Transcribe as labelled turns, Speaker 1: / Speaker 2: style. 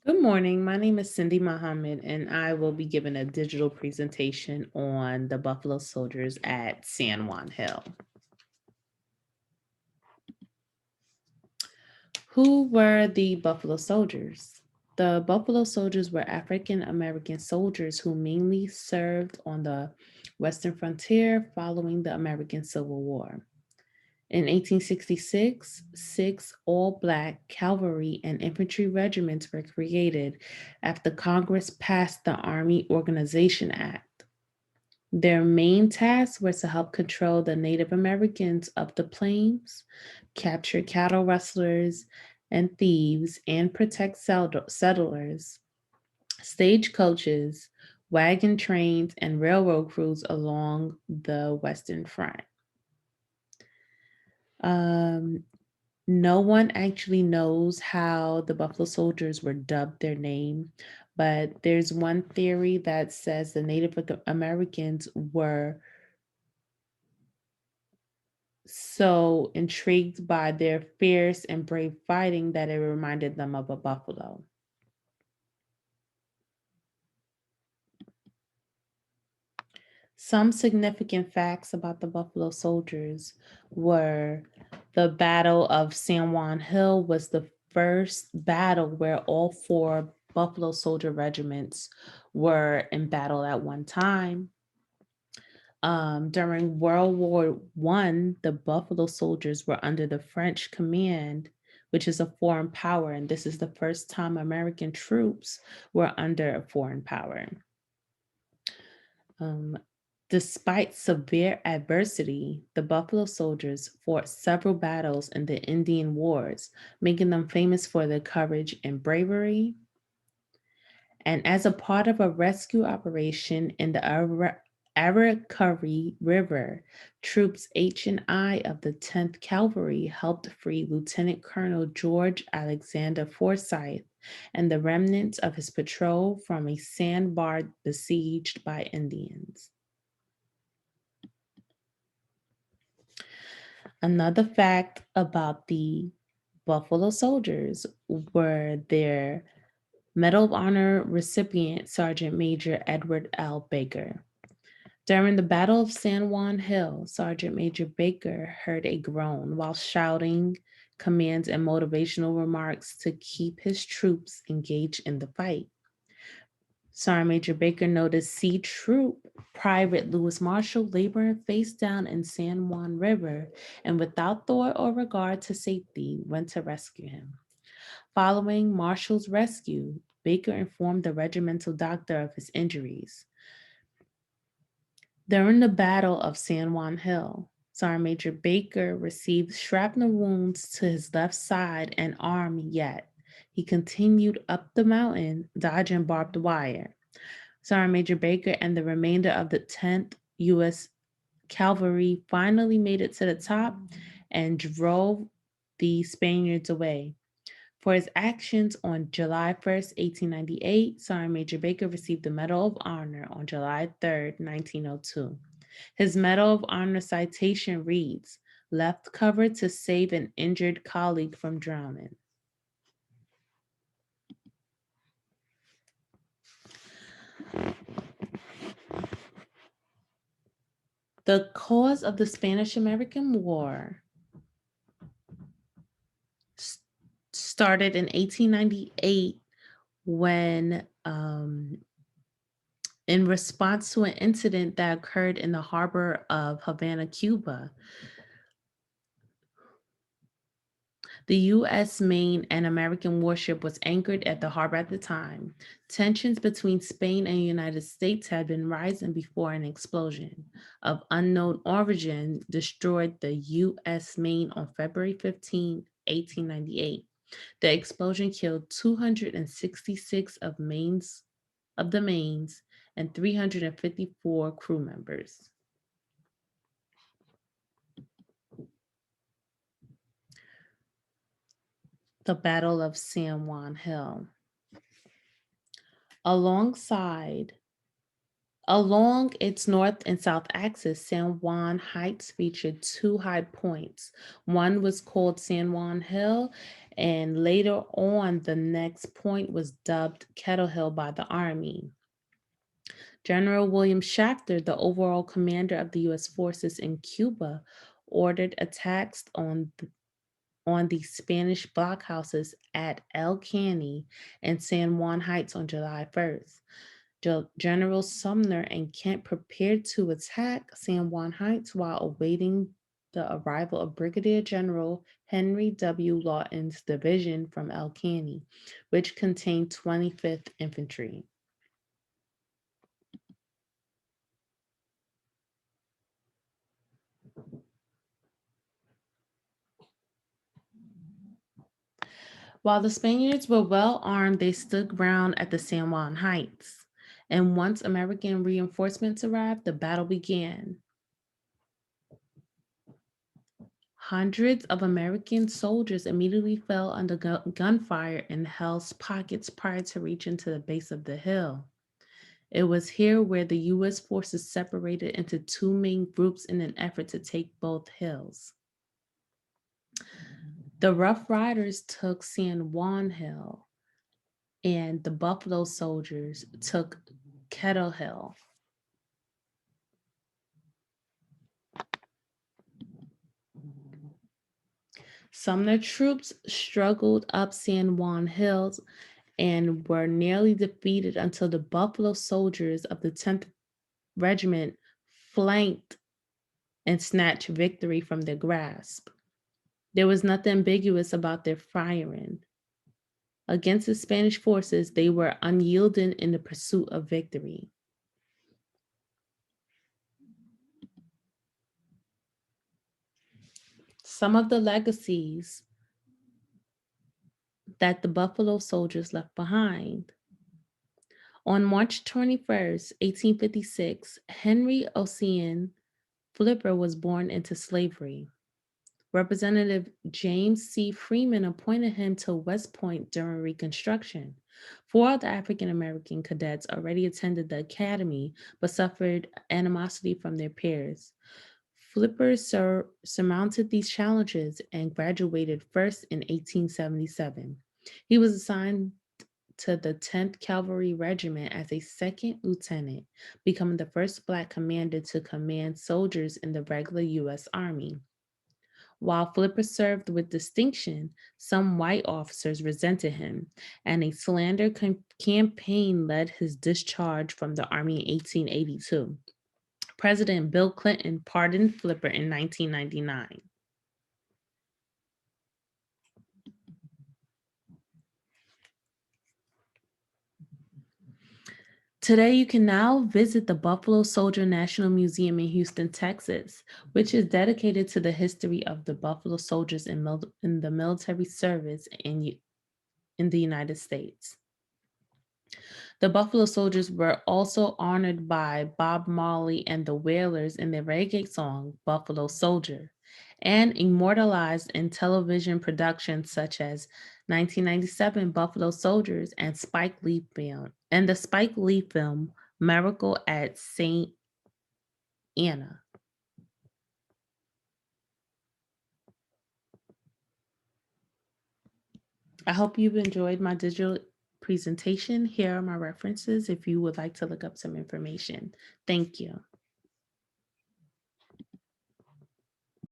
Speaker 1: Good morning. My name is Cindy Muhammad, and I will be giving a digital presentation on the Buffalo Soldiers at San Juan Hill. Who were the Buffalo Soldiers? The Buffalo Soldiers were African American soldiers who mainly served on the Western frontier following the American Civil War. In 1866, six all Black cavalry and infantry regiments were created after Congress passed the Army Organization Act. Their main tasks were to help control the Native Americans of the plains, capture cattle rustlers and thieves, and protect settlers, stagecoaches, wagon trains, and railroad crews along the Western Front. Um, No one actually knows how the Buffalo Soldiers were dubbed their name, but there's one theory that says the Native Americans were so intrigued by their fierce and brave fighting that it reminded them of a buffalo. Some significant facts about the Buffalo Soldiers were the Battle of San Juan Hill was the first battle where all four Buffalo Soldier regiments were in battle at one time. During World War One, the Buffalo Soldiers were under the French command, which is a foreign power, and this is the first time American troops were under a foreign power. Um, Despite severe adversity, the Buffalo Soldiers fought several battles in the Indian Wars, making them famous for their courage and bravery. And as a part of a rescue operation in the Aracari River, troops H and I of the 10th Cavalry helped free Lieutenant Colonel George Alexander Forsyth and the remnants of his patrol from a sandbar besieged by Indians. Another fact about the Buffalo Soldiers were their Medal of Honor recipient, Sergeant Major Edward L. Baker. During the Battle of San Juan Hill, Sergeant Major Baker heard a groan while shouting commands and motivational remarks to keep his troops engaged in the fight. Sergeant Major Baker noticed C Troop Private Lewis Marshall laboring face down in San Juan River and without thought or regard to safety went to rescue him. Following Marshall's rescue, Baker informed the regimental doctor of his injuries. During the Battle of San Juan Hill, Sergeant Major Baker received shrapnel wounds to his left side and arm, yet he continued up the mountain, dodging barbed wire. Sergeant Major Baker and the remainder of the 10th U.S. Cavalry finally made it to the top and drove the Spaniards away. For his actions on July 1st, 1898, Sergeant Major Baker received the Medal of Honor on July 3rd, 1902. His Medal of Honor citation reads, "Left cover to save an injured colleague from drowning." The cause of the Spanish American War s- started in 1898 when, in response to an incident that occurred in the harbor of Havana, Cuba. The U.S. Maine and American warship was anchored at the harbor at the time. Tensions between Spain and the United States had been rising before an explosion of unknown origin destroyed the U.S. Maine on February 15, 1898. The explosion killed 266 of the Maines and 354 crew members. The Battle of San Juan Hill. Alongside Along its north and south axis, San Juan Heights featured two high points. One was called San Juan Hill, and later on, the next point was dubbed Kettle Hill by the Army. General William Shafter, the overall commander of the U.S. forces in Cuba, ordered attacks on the Spanish blockhouses at El Caney and San Juan Heights on July 1st. General Sumner and Kent prepared to attack San Juan Heights while awaiting the arrival of Brigadier General Henry W. Lawton's division from El Caney, which contained 25th Infantry. While the Spaniards were well armed, they stood ground at the San Juan Heights. And once American reinforcements arrived, the battle began. Hundreds of American soldiers immediately fell under gunfire in Hell's pockets prior to reaching to the base of the hill. It was here where the U.S. forces separated into two main groups in an effort to take both hills. The Rough Riders took San Juan Hill, and the Buffalo Soldiers took Kettle Hill. Sumner troops struggled up San Juan Hills and were nearly defeated until the Buffalo Soldiers of the 10th Regiment flanked and snatched victory from their grasp. There was nothing ambiguous about their firing. Against the Spanish forces, they were unyielding in the pursuit of victory. Some of the legacies that the Buffalo Soldiers left behind. On March 21st, 1856, Henry Ossian Flipper was born into slavery. Representative James C. Freeman appointed him to West Point during Reconstruction. Four of the African American cadets already attended the academy but suffered animosity from their peers. Flipper surmounted these challenges and graduated first in 1877. He was assigned to the 10th Cavalry Regiment as a second lieutenant, becoming the first Black commander to command soldiers in the regular U.S. Army. While Flipper served with distinction, some white officers resented him, and a slander campaign led his discharge from the Army in 1882. President Bill Clinton pardoned Flipper in 1999. Today, you can now visit the Buffalo Soldier National Museum in Houston, Texas, which is dedicated to the history of the Buffalo Soldiers in the military service in the United States. The Buffalo Soldiers were also honored by Bob Marley and the Wailers in their reggae song, Buffalo Soldier, and immortalized in television productions such as 1997 Buffalo Soldiers and the Spike Lee film Miracle at St. Anna. I hope you've enjoyed my digital presentation. Here are my references if you would like to look up some information. Thank you.